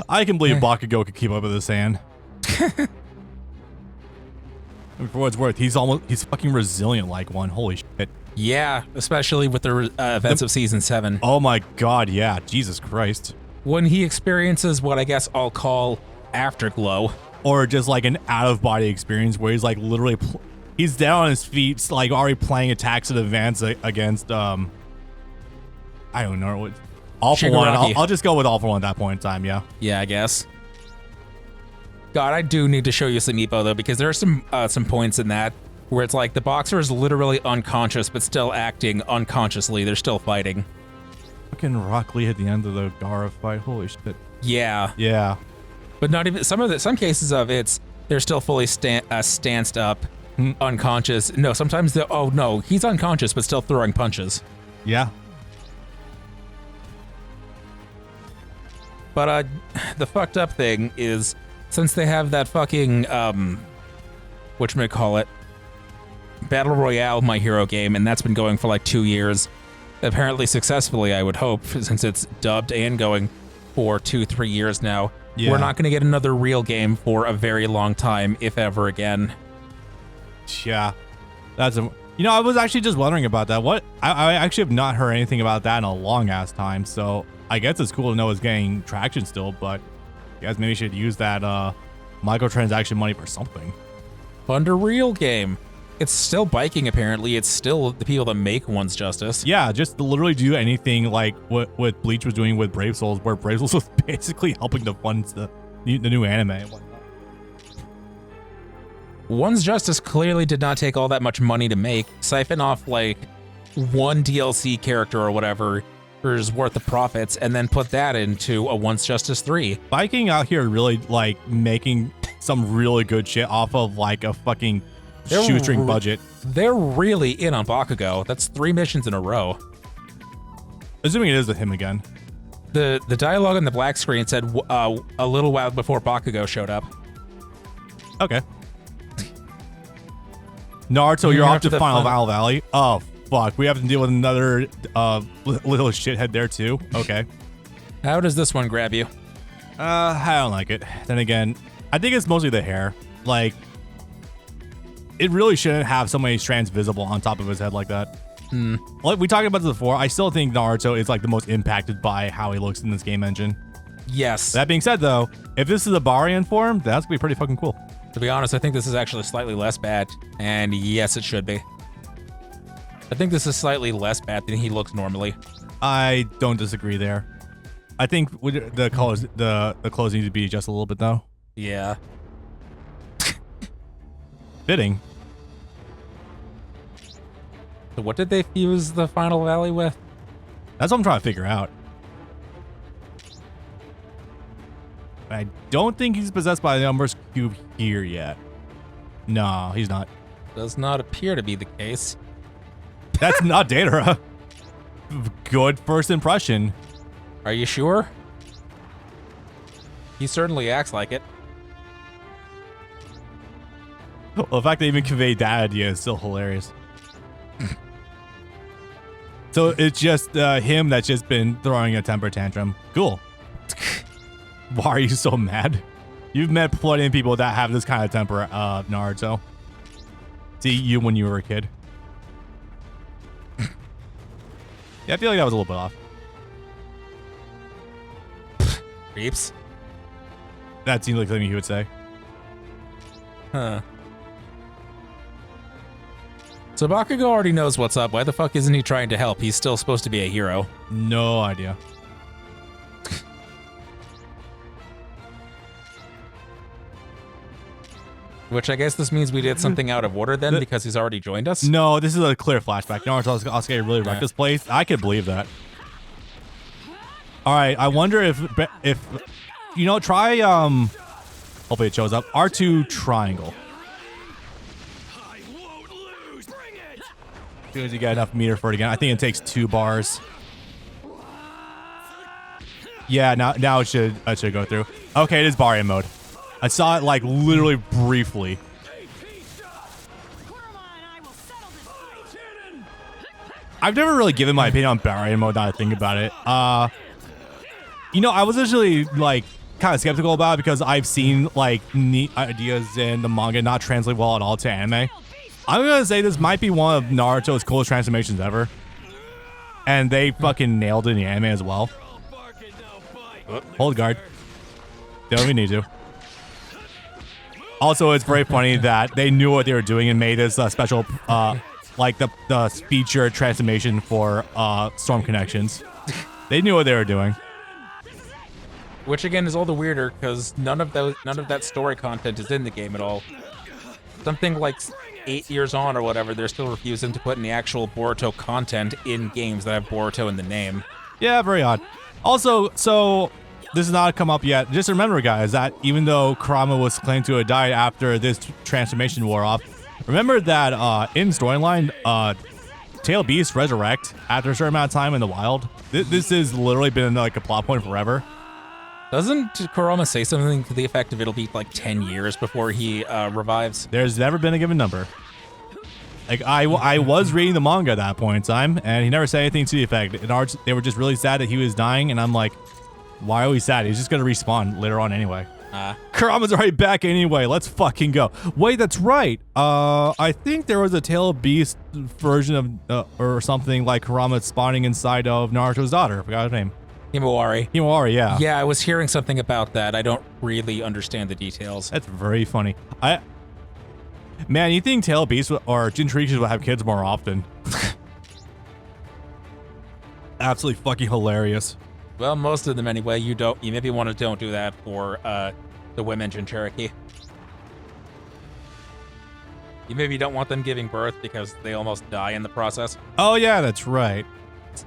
I can believe Bakugo could keep up with this hand. For what it's worth, he's fucking resilient like one. Holy shit. Yeah, especially with the events of Season 7. Oh my god, yeah. Jesus Christ. When he experiences what I guess I'll call afterglow. Or just like an out-of-body experience where he's like literally... he's down on his feet, like already playing attacks in advance against... I don't know what... All for One. I'll just go with All for One at that point in time, yeah. Yeah, I guess. God, I do need to show you some Ippo, though, because there are some points in that where it's like the boxer is literally unconscious, but still acting unconsciously. They're still fighting. Fucking Rock Lee at the end of the Gara fight. Holy shit. Yeah. Yeah. But not even some cases of it's they're still fully stanced up, unconscious. No, sometimes oh no, he's unconscious but still throwing punches. Yeah. But the fucked up thing is, since they have that fucking whatchamacallit, Battle Royale My Hero game, and that's been going for like 2 years, apparently successfully, I would hope, since it's dubbed and going for 2-3 years now. Yeah. We're not going to get another real game for a very long time, if ever again. Yeah, that's a... You know, I was actually just wondering about that. I actually have not heard anything about that in a long ass time, so I guess it's cool to know it's getting traction still, but you guys maybe should use that microtransaction money for something. Fund a real game. It's still biking, apparently. It's still the people that make One's Justice. Yeah, just to literally do anything like what Bleach was doing with Brave Souls, where Brave Souls was basically helping to fund the new anime and whatnot. One's Justice clearly did not take all that much money to make. Siphon off like one DLC character or whatever is worth of profits, and then put that into a One's Justice 3. Viking out here really like making some really good shit off of like a fucking shoestring budget. They're really in on Bakugo. That's 3 missions in a row. Assuming it is with him again. The dialogue on the black screen said a little while before Bakugo showed up. Okay. Naruto, you're off to Final Valley. Oh, fuck. We have to deal with another little shithead there, too. Okay. How does this one grab you? I don't like it. Then again, I think it's mostly the hair. Like, it really shouldn't have so many strands visible on top of his head like that. Like we talked about this before, I still think Naruto is like the most impacted by how he looks in this game engine. Yes. That being said, though, if this is a Barian form, that's gonna be pretty fucking cool. To be honest, I think this is actually slightly less bad, and yes, it should be. I think this is slightly less bad than he looks normally. I don't disagree there. I think the colors, the clothes need to be just a little bit though. Yeah. Fitting. So what did they fuse the Final Valley with? That's what I'm trying to figure out. I don't think he's possessed by the Numbers Cube here yet. No, he's not. Does not appear to be the case. That's not Datara. Good first impression. Are you sure? He certainly acts like it. Well, the fact they even conveyed that idea is still hilarious. So it's just him that's just been throwing a temper tantrum. Cool. Why are you so mad? You've met plenty of people that have this kind of temper, Naruto. See you when you were a kid. Yeah, I feel like that was a little bit off. Creeps. That seems like something he would say. Huh. So Bakugo already knows what's up. Why the fuck isn't he trying to help? He's still supposed to be a hero. No idea. Which I guess this means we did something out of order then, because he's already joined us? No, this is a clear flashback. Naruto Sasuke really wrecked this place. I could believe that. All right, I wonder if you know, try hopefully it shows up. R2 triangle. As soon as you get enough meter for it again. I think it takes 2 bars. Yeah, now it should go through. Okay, it is Barian mode. I saw it like literally briefly. I've never really given my opinion on Barian mode now that I think about it. You know, I was actually like kind of skeptical about it because I've seen like neat ideas in the manga not translate well at all to anime. I'm gonna say this might be one of Naruto's coolest transformations ever, and they fucking nailed it in the anime as well. Hold guard. Don't even need to. Also, it's very funny that they knew what they were doing and made this special, like the featured transformation for Storm Connections. They knew what they were doing. Which again is all the weirder because none of that story content is in the game at all. Something like 8 years on or whatever, they're still refusing to put any actual Boruto content in games that have Boruto in the name. Yeah, very odd. Also, so this has not come up yet. Just remember, guys, that even though Kurama was claimed to have died after this transformation wore off, remember that in storyline, Tail Beasts resurrect after a certain amount of time in the wild. This has literally been like a plot point forever. Doesn't Kurama say something to the effect of it'll be like 10 years before he revives? There's never been a given number. Like, I was reading the manga at that point in time, and he never said anything to the effect. They were just really sad that he was dying, and I'm like, why are we sad? He's just going to respawn later on anyway. Kurama's already back anyway. Let's fucking go. Wait, that's right. I think there was a Tail Beast version of, or something like Kurama spawning inside of Naruto's daughter. I forgot her name. Himawari, yeah. Yeah, I was hearing something about that. I don't really understand the details. That's very funny. Man, you think Tail Beast or Jinchurikis would have kids more often? Absolutely fucking hilarious. Well, most of them anyway. You maybe want to don't do that for the women Jinchuriki. You maybe don't want them giving birth because they almost die in the process. Oh yeah, that's right.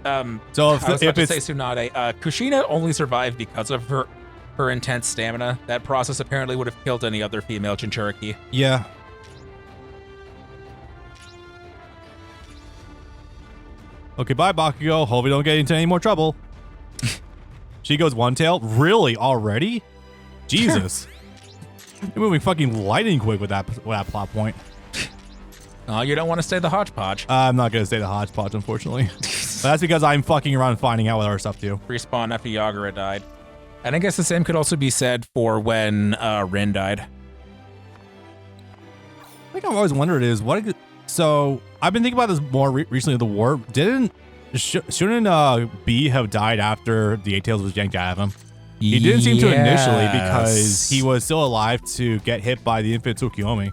So I was about to say Tsunade. Kushina only survived because of her intense stamina. That process apparently would have killed any other female Jinchuriki. Yeah. Okay, bye, Bakugo. Hope we don't get into any more trouble. She goes one tail? Really? Already? Jesus. You're moving fucking lightning quick with that plot point. Oh, you don't want to stay the hodgepodge. I'm not going to stay the hodgepodge, unfortunately. But that's because I'm fucking around finding out what our stuff do. Respawn after Yagura died. And I guess the same could also be said for when Rin died. I think I've always wondered is, so I've been thinking about this more recently, the war. Shouldn't B have died after the Eight Tails was yanked out of him? He didn't seem to initially because he was still alive to get hit by the infant Tsukuyomi.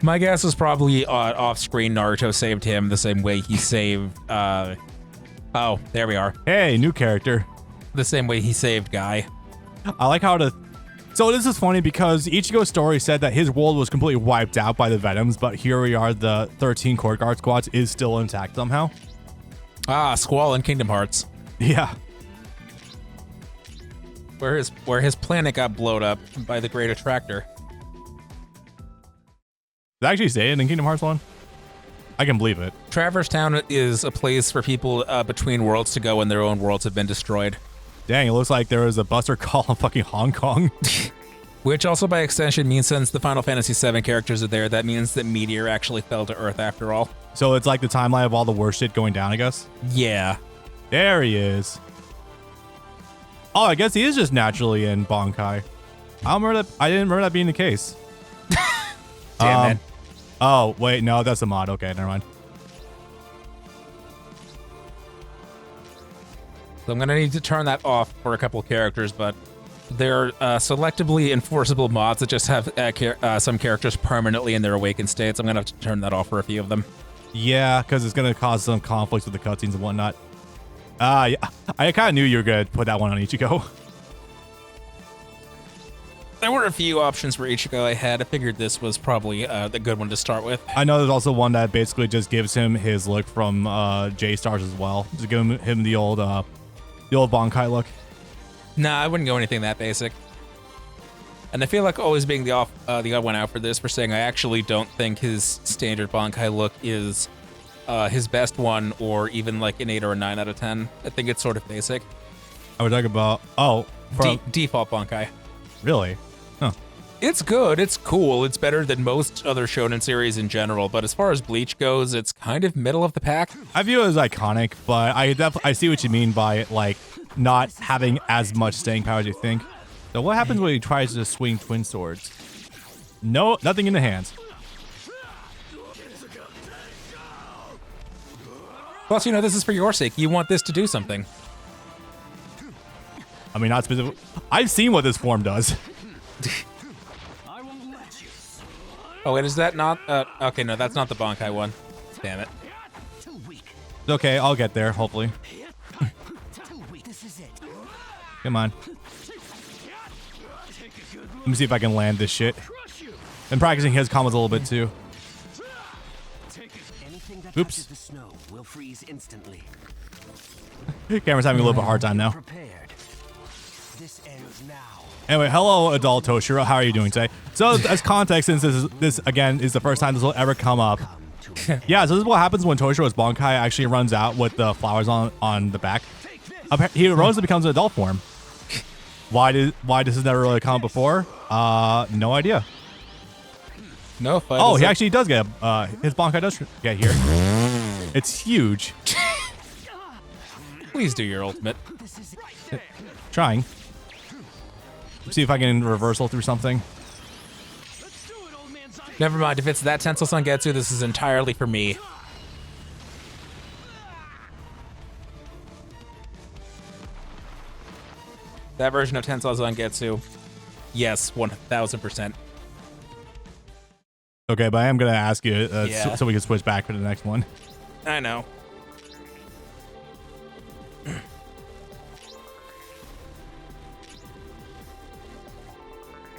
My guess is probably off-screen Naruto saved him the same way he saved... oh, there we are. Hey, new character. The same way he saved Guy. I like how So this is funny because Ichigo's story said that his world was completely wiped out by the Venoms, but here we are, the 13 Court Guard squads is still intact somehow. Squall in Kingdom Hearts. Yeah. Where his planet got blown up by the Great Attractor. Did I actually say it in Kingdom Hearts 1? I can believe it. Traverse Town is a place for people between worlds to go when their own worlds have been destroyed. Dang, it looks like there was a Buster Call in fucking Hong Kong. Which also by extension means since the Final Fantasy VII characters are there, that means that Meteor actually fell to Earth after all. So it's like the timeline of all the worst shit going down, I guess? Yeah. There he is. Oh, I guess he is just naturally in Bankai. I didn't remember that being the case. Damn it. Oh, wait, no, that's a mod. Okay, never mind. So I'm going to need to turn that off for a couple of characters, but they're selectively enforceable mods that just have some characters permanently in their awakened states. I'm going to have to turn that off for a few of them. Yeah, because it's going to cause some conflicts with the cutscenes and whatnot. Yeah, I kind of knew you were going to put that one on Ichigo. There were a few options for Ichigo I had. I figured this was probably the good one to start with. I know there's also one that basically just gives him his look from J-Stars as well. Just give him the old Bankai look. Nah, I wouldn't go anything that basic. And I feel like always being the odd one out for this for saying I actually don't think his standard Bankai look is his best one or even like an 8 or a 9 out of 10. I think it's sort of basic. I would talk about, default Bankai. Really? Huh. It's good, it's cool, it's better than most other shonen series in general, but as far as Bleach goes, it's kind of middle of the pack. I view it as iconic, but I see what you mean by it, like, not having as much staying power as you think. So what happens when he tries to swing twin swords? No, nothing in the hands. Plus, you know, this is for your sake. You want this to do something. I mean, not specific. I've seen what this form does. Oh, wait, is that not? Okay, no, that's not the Bankai one. Damn it. It's okay, I'll get there, hopefully. Come on. Let me see if I can land this shit. Been practicing his combos a little bit too. Oops. Camera's having a little bit hard time now. Anyway, hello, adult Toshiro. How are you doing today? So, as context, since this again is the first time this will ever come up. Yeah, so this is what happens when Toshiro's Bankai actually runs out with the flowers on the back. He erodes and becomes an adult form. Why this has never really come up before? No idea. No. Oh, he actually does get his Bankai does get here. It's huge. Please do your ultimate. Trying. See if I can reversal through something. Never mind. If it's that Tensei Zangetsu, this is entirely for me. That version of Tensei Zangetsu, yes, 1000%. Okay, but I am gonna ask you so we can switch back for the next one. I know.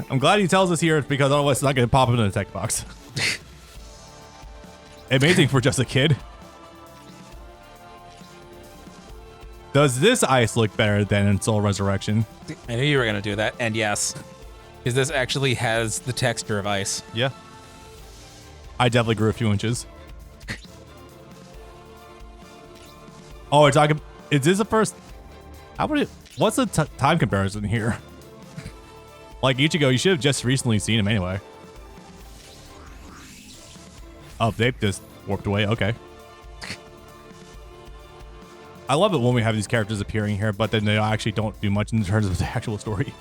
I'm glad he tells us here because otherwise it's not gonna pop up in the text box. Amazing for just a kid. Does this ice look better than in Soul Resurrection? I knew you were going to do that, and yes. Because this actually has the texture of ice. Yeah. I definitely grew a few inches. Oh, we're talking... Is this the first... What's the time comparison here? Like Ichigo, you should have just recently seen him anyway. Oh, they've just warped away. Okay. I love it when we have these characters appearing here, but then they actually don't do much in terms of the actual story.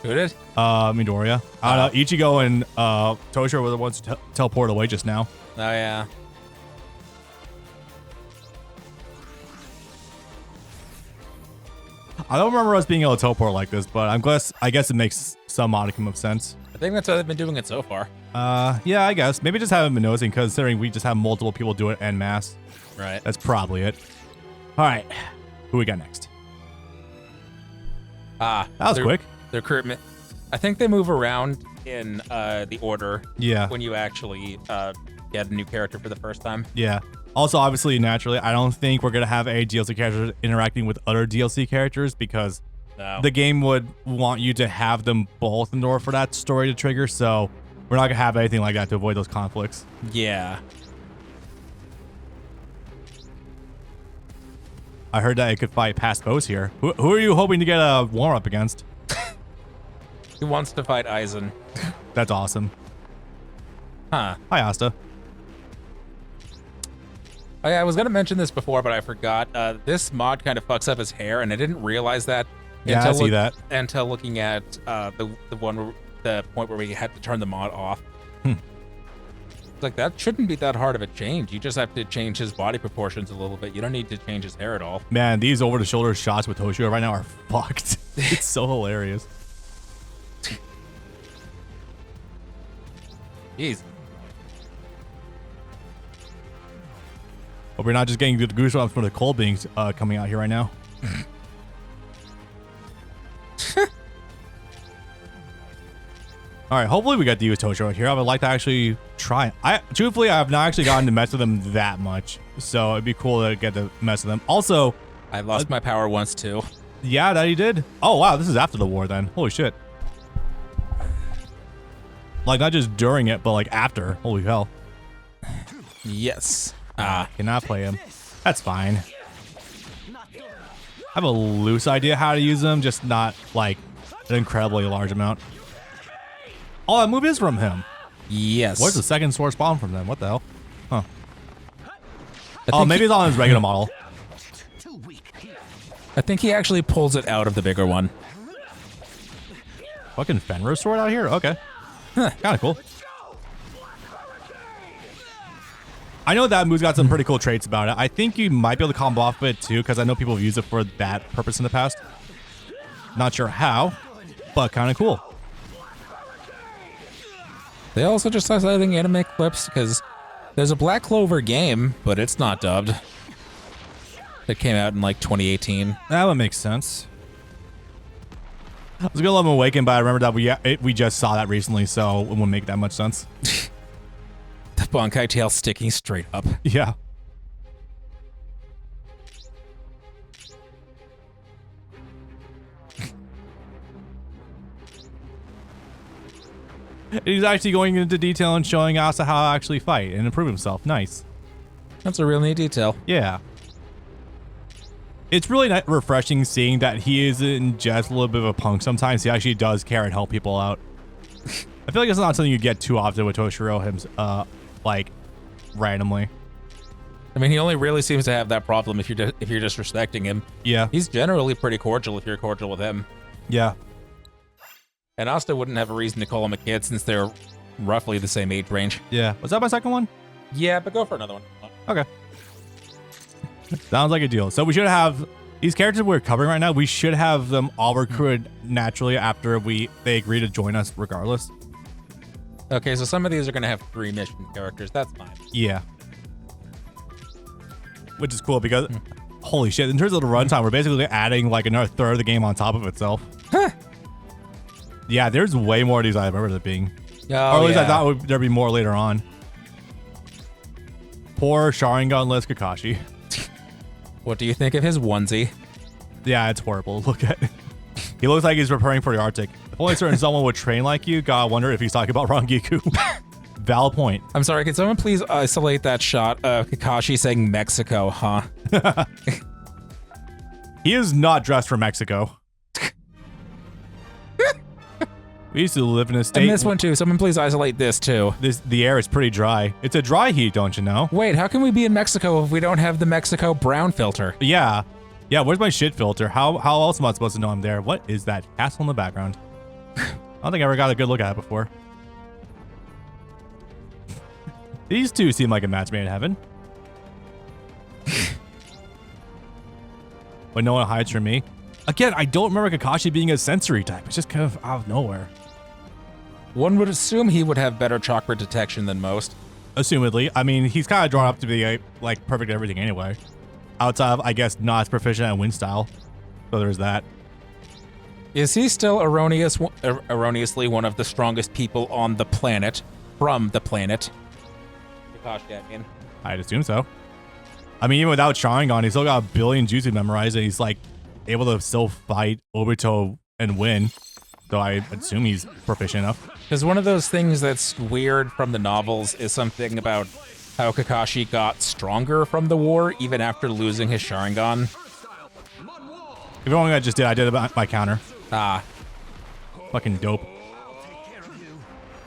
Who did? Midoriya. I don't know. Ichigo and Toshiro were the ones to teleport away just now. Oh, yeah. I don't remember us being able to teleport like this, but I guess it makes some modicum of sense. I think that's how they've been doing it so far. Yeah, I guess. Maybe just haven't been noticing, considering we just have multiple people do it en masse. Right. That's probably it. All right. Who we got next? That was quick. The recruitment. I think they move around in the order. Yeah. When you actually get a new character for the first time. Yeah. Also, obviously, naturally, I don't think we're going to have any DLC characters interacting with other DLC characters because the game would want you to have them both in order for that story to trigger. So we're not going to have anything like that to avoid those conflicts. Yeah. I heard that it could fight past foes here. Who are you hoping to get a warm-up against? He wants to fight Aizen. That's awesome. Huh. Hi, Asta. Oh, yeah, I was going to mention this before, but I forgot. This mod kind of fucks up his hair, and I didn't realize that. Yeah, I see that. Until looking at the point where we had to turn the mod off. It's like, that shouldn't be that hard of a change. You just have to change his body proportions a little bit. You don't need to change his hair at all. Man, these over-the-shoulder shots with Toshiro right now are fucked. It's so hilarious. Jeez. Hope we're not just getting the goosebumps from the cold beings coming out here right now. All right, hopefully we got to use Toshiro here. I would like to actually try. Truthfully, I have not actually gotten to mess with him that much, so it'd be cool to get to mess with him. Also, I lost my power once too. Yeah, that he did. Oh wow, this is after the war then. Holy shit. Like not just during it, but like after. Holy hell. Yes. Cannot play him. That's fine. I have a loose idea how to use them, just not like an incredibly large amount. Oh, that move is from him. Yes. Where's the second sword spawn from them? What the hell? Huh. Oh, maybe it's on his regular model. I think he actually pulls it out of the bigger one. Fucking Fenrir sword out here? Okay. Huh, kind of cool. I know that move's got some pretty cool traits about it. I think you might be able to combo off of it too, because I know people have used it for that purpose in the past. Not sure how, but kind of cool. They also just started citing anime clips because there's a Black Clover game, but it's not dubbed. It came out in like 2018. That would make sense. I was gonna let him awaken, but I remember that we just saw that recently, so it wouldn't make that much sense. The Bankai tail sticking straight up. Yeah. He's actually going into detail and showing us how to actually fight and improve himself. Nice. That's a real neat detail. Yeah. It's really refreshing seeing that he isn't just a little bit of a punk sometimes. He actually does care and help people out. I feel like it's not something you get too often with Toshiro, like, randomly. I mean, he only really seems to have that problem if you're disrespecting him. Yeah. He's generally pretty cordial if you're cordial with him. Yeah. And Asta wouldn't have a reason to call him a kid since they're roughly the same age range. Yeah. Was that my second one? Yeah, but go for another one. Okay. Sounds like a deal. So we should have these characters we're covering right now. We should have them all recruited naturally after they agree to join us regardless. Okay, so some of these are going to have 3 mission characters. That's fine. Yeah. Which is cool because, holy shit, in terms of the runtime, we're basically adding like another third of the game on top of itself. Huh. Yeah, there's way more of these I remember there being. Oh, or at least I thought there'd be more later on. Poor Sharingan-less Kakashi. What do you think of his onesie? Yeah, it's horrible. Look at it. He looks like he's preparing for the Arctic. If only certain someone would train like you, gotta wonder if he's talking about Rangiku. Valid point. I'm sorry, can someone please isolate that shot of Kakashi saying Mexico, huh? He is not dressed for Mexico. We used to live in a state. And this one too. Someone please isolate this too. The air is pretty dry. It's a dry heat, don't you know? Wait, how can we be in Mexico if we don't have the Mexico brown filter? Yeah. Yeah, where's my shit filter? How else am I supposed to know I'm there? What is that castle in the background? I don't think I ever got a good look at it before. These two seem like a match made in heaven. But no one hides from me. Again, I don't remember Kakashi being a sensory type. It's just kind of out of nowhere. One would assume he would have better chakra detection than most. Assumedly. I mean, he's kind of drawn up to be like perfect at everything anyway. Outside of, I guess, not as proficient at wind style. So there's that. Is he still erroneously one of the strongest people on the planet, from the planet? Kakashi, I mean. I'd assume so. I mean, even without Sharingan, he's still got a billion jutsu memorized, and he's like able to still fight Obito and win. So I assume he's proficient enough. Because one of those things that's weird from the novels is something about how Kakashi got stronger from the war even after losing his Sharingan. If you only I just did, I did my counter. Ah. Fucking dope.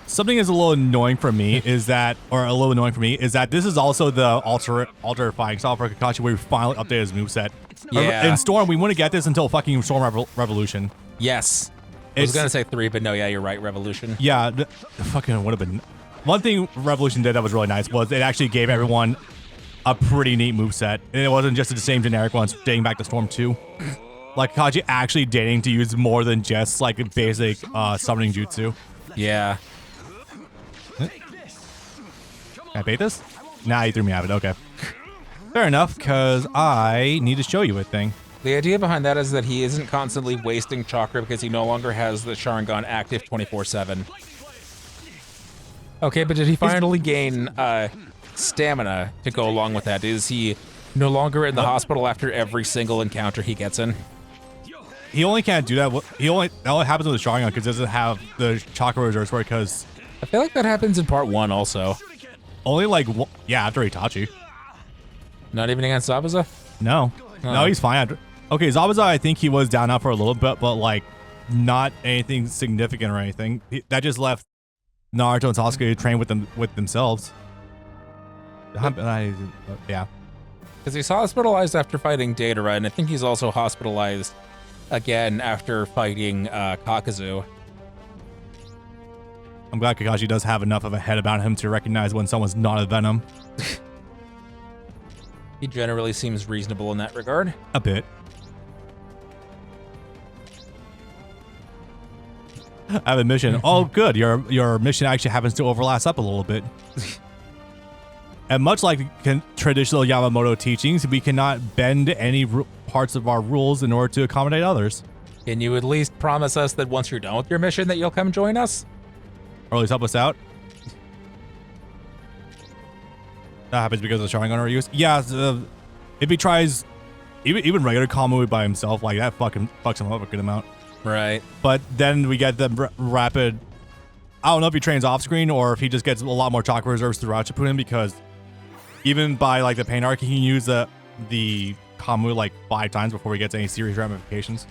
Something is a little annoying for me is that, this is also the alter fighting style for Kakashi where we finally updated his moveset. Yeah. In Storm, we wouldn't get this until fucking Storm Revolution. Yes. I was going to say 3, but no, yeah, you're right, Revolution. Yeah, the fucking would have been. One thing Revolution did that was really nice was it actually gave everyone a pretty neat moveset. And it wasn't just the same generic ones dating back to Storm 2. Like Kakashi actually dating to use more than just like a basic summoning jutsu. Yeah. Can I bait this? Nah, you threw me out of it. Okay. Fair enough, because I need to show you a thing. The idea behind that is that he isn't constantly wasting chakra because he no longer has the Sharingan active 24/7. Okay, but did he finally gain stamina to go along with that? Is he no longer in the hospital after every single encounter he gets in? He only can't do that. That only happens with the Sharingan because it doesn't have the chakra reserves for it because... I feel like that happens in part 1 also. Only like, yeah, after Itachi. Not even against Zabuza? No. No, he's fine after... Okay, Zabuza, I think he was down out for a little bit, but like not anything significant or anything. That just left Naruto and Sasuke to train with themselves. Yeah. Because he's hospitalized after fighting Datara, and I think he's also hospitalized again after fighting Kakazu. I'm glad Kakashi does have enough of a head about him to recognize when someone's not a Venom. He generally seems reasonable in that regard. A bit. I have a mission. Oh, good. Your mission actually happens to overlap up a little bit. And much like traditional Yamamoto teachings, we cannot bend any parts of our rules in order to accommodate others. Can you at least promise us that once you're done with your mission that you'll come join us? Or at least help us out? That happens because of the Sharingan use. Yeah, if he tries even regular Kamui by himself, like that fucking fucks him up a good amount. Right. But then we get the rapid. I don't know if he trains off screen or if he just gets a lot more chakra reserves throughout Shippuden, because even by like the pain arc, he can use the Kamui like 5 times before he gets any serious ramifications.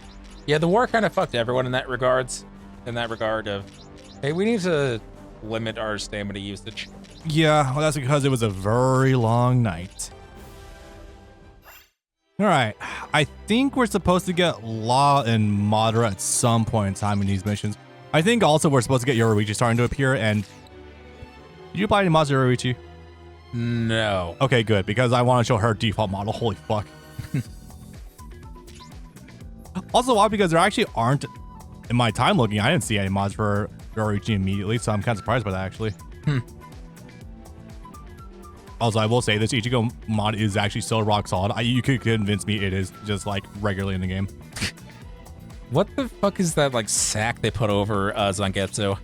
Yeah, the war kind of fucked everyone in that regard of, hey, we need to limit our stamina usage. Yeah, well, that's because it was a very long night. All right, I think we're supposed to get Law and Madara at some point in time in these missions. I think also we're supposed to get Yoruichi starting to appear, and did you buy any mods of Yoruichi? No. Okay, good, because I want to show her default model. Holy fuck. Also, why? Because there actually aren't, in my time looking, I didn't see any mods for Yoruichi immediately, so I'm kind of surprised by that, actually. Also, I will say this Ichigo mod is actually still rock solid. You could convince me it is just like regularly in the game. What the fuck is that like sack they put over Zangetsu?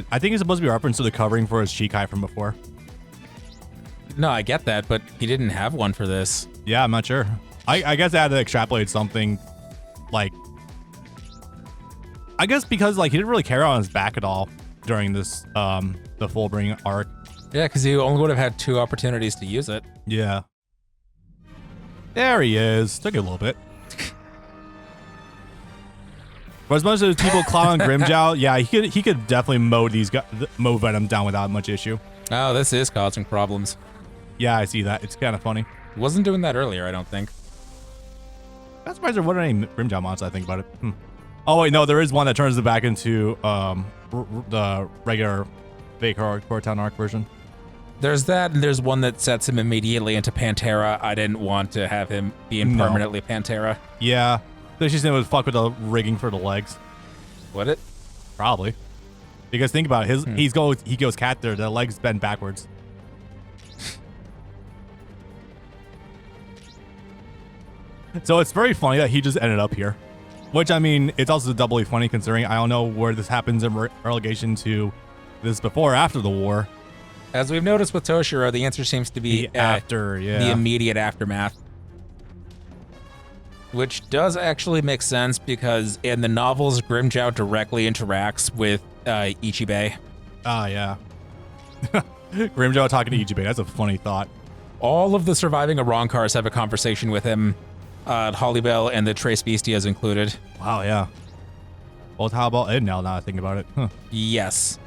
I think it's supposed to be a reference to the covering for his Shikai from before. No, I get that, but he didn't have one for this. Yeah, I'm not sure. I guess I had to extrapolate something like, I guess because like he didn't really carry on his back at all during this the Fullbring arc. Yeah, because he only would have had 2 opportunities to use it. Yeah. There he is. Took it a little bit. But as much as people clown Grimmjow, yeah, he could definitely mow Venom down without much issue. Oh, this is causing problems. Yeah, I see that. It's kind of funny. Wasn't doing that earlier, I don't think. I'm surprised there wasn't any Grimmjow mods, I think about it. Oh, wait, no, there is one that turns it back into the regular Vaker Town Arc version. There's that, and there's one that sets him immediately into Pantera. I didn't want to have him being permanently Pantera. Yeah. They just would fuck with the rigging for the legs. Would it? Probably. Because think about it, he goes cat there, the legs bend backwards. So it's very funny that he just ended up here. Which, I mean, it's also doubly funny considering I don't know where this happens in relegation to this before or after the war. As we've noticed with Toshiro, the answer seems to be the immediate aftermath. Which does actually make sense because in the novels, Grimmjow directly interacts with Ichibei. Ah, yeah. Grimmjow talking to Ichibei, that's a funny thought. All of the surviving Arankars have a conversation with him, Hollybell and the Trace Bestias included. Wow, yeah. Well, how about Ed now I think about it? Huh. Yes.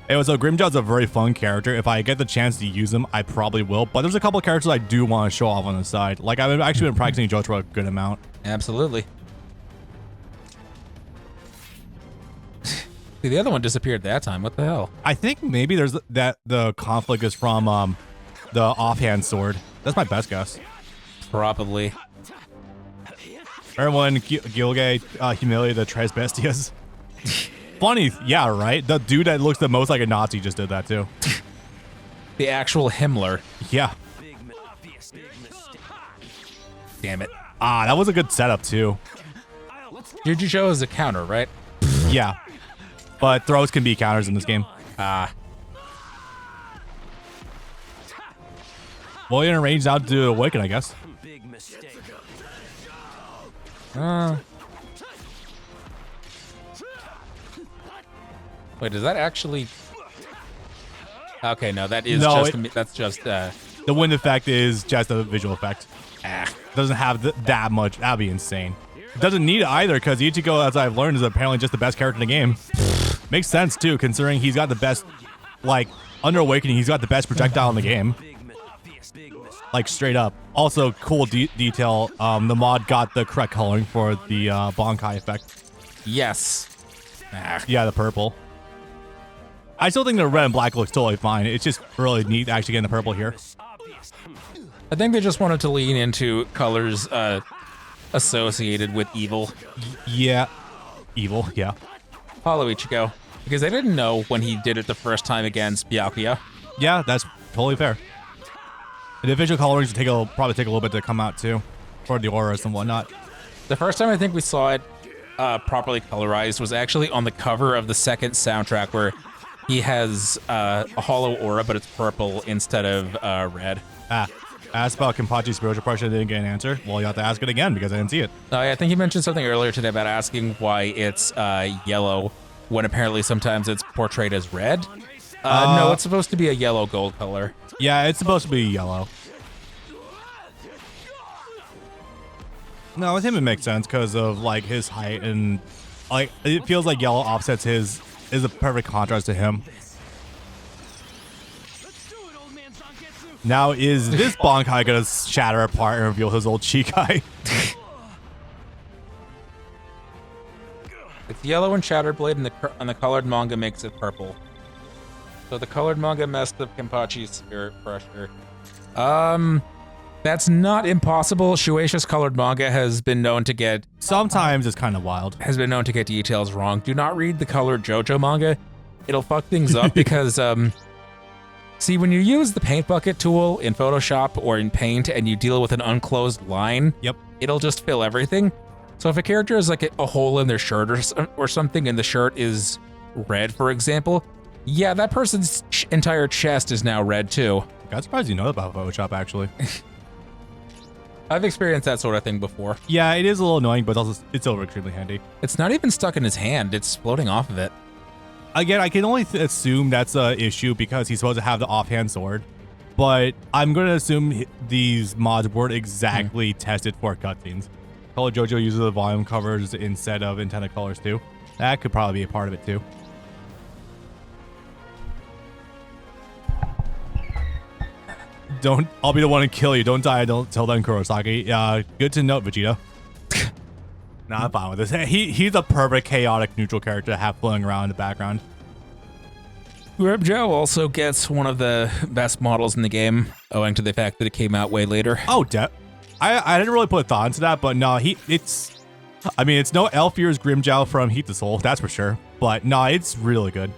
Anyway, so Grimmjow's a very fun character. If I get the chance to use him, I probably will. But there's a couple of characters I do want to show off on the side. Like, I've actually been practicing Jotaro a good amount. Absolutely. See, the other one disappeared that time. What the hell? I think maybe there's the conflict is from the offhand sword. That's my best guess. Probably. Everyone, Gilgay humiliated the Tres Bestias. Funny, yeah, right? The dude that looks the most like a Nazi just did that too. The actual Himmler. Yeah. Damn it. Ah, that was a good setup too. Grimmjow is a counter, right? Yeah. But throws can be counters in this game. Ah. Well, you're in range now to do Awaken, I guess. Wait, does that actually... Okay, no, that is that's just... The wind effect is just a visual effect. Doesn't have that much. That'd be insane. It doesn't need it either, because Ichigo, as I've learned, is apparently just the best character in the game. Makes sense, too, considering he's got the best... Like, under Awakening, he's got the best projectile in the game. like straight up. Also, cool detail. The mod got the correct coloring for the Bankai effect. Yes. Yeah, the purple. I still think the red and black looks totally fine. It's just really neat actually getting the purple here. I think they just wanted to lean into colors associated with evil. Yeah. Evil, yeah. Follow Ichigo. Because they didn't know when he did it the first time against Byakuya. Yeah, that's totally fair. The official colorings will probably take a little bit to come out too, for the auras and whatnot. The first time I think we saw it properly colorized was actually on the cover of the second soundtrack, where he has a hollow aura, but it's purple instead of red. Asked about Kenpachi's spiritual pressure, didn't get an answer. Well, you have to ask it again because I didn't see it. I think you mentioned something earlier today about asking why it's yellow when apparently sometimes it's portrayed as red. No, it's supposed to be a yellow gold color. Yeah, it's supposed to be yellow. No, with him it makes sense because of like his height and like it feels like yellow offsets his is a perfect contrast to him. Now is this Bankai gonna shatter apart and reveal his old Chikai? It's yellow and Shattered Blade, and the colored manga makes it purple. So the colored manga messed up Kenpachi's spirit pressure. That's not impossible. Shueisha's colored manga has been known to get... Sometimes it's kind of wild. Has been known to get details wrong. Do not read the colored JoJo manga. It'll fuck things up because, see, when you use the paint bucket tool in Photoshop or in Paint and you deal with an unclosed line, yep, it'll just fill everything. So if a character has like a hole in their shirt or something and the shirt is red, for example, yeah, that person's entire chest is now red too. I'm surprised you know about Photoshop, actually. I've experienced that sort of thing before. Yeah, it is a little annoying, but also it's over extremely handy. It's not even stuck in his hand. It's floating off of it. Again, I can only assume that's an issue because he's supposed to have the offhand sword. But I'm going to assume these mods weren't exactly tested for cutscenes. Color JoJo uses the volume covers instead of intended colors too. That could probably be a part of it too. I'll be the one to kill you. Don't die. Don't tell them, Kurosaki. Good to note, Vegeta. Nah, I'm fine with this. He's a perfect chaotic neutral character to have floating around in the background. Grimmjow also gets one of the best models in the game, owing to the fact that it came out way later. Oh, I didn't really put thought into that, but no, it's no Elfier's Grimmjow from Heat the Soul, that's for sure. But no, it's really good.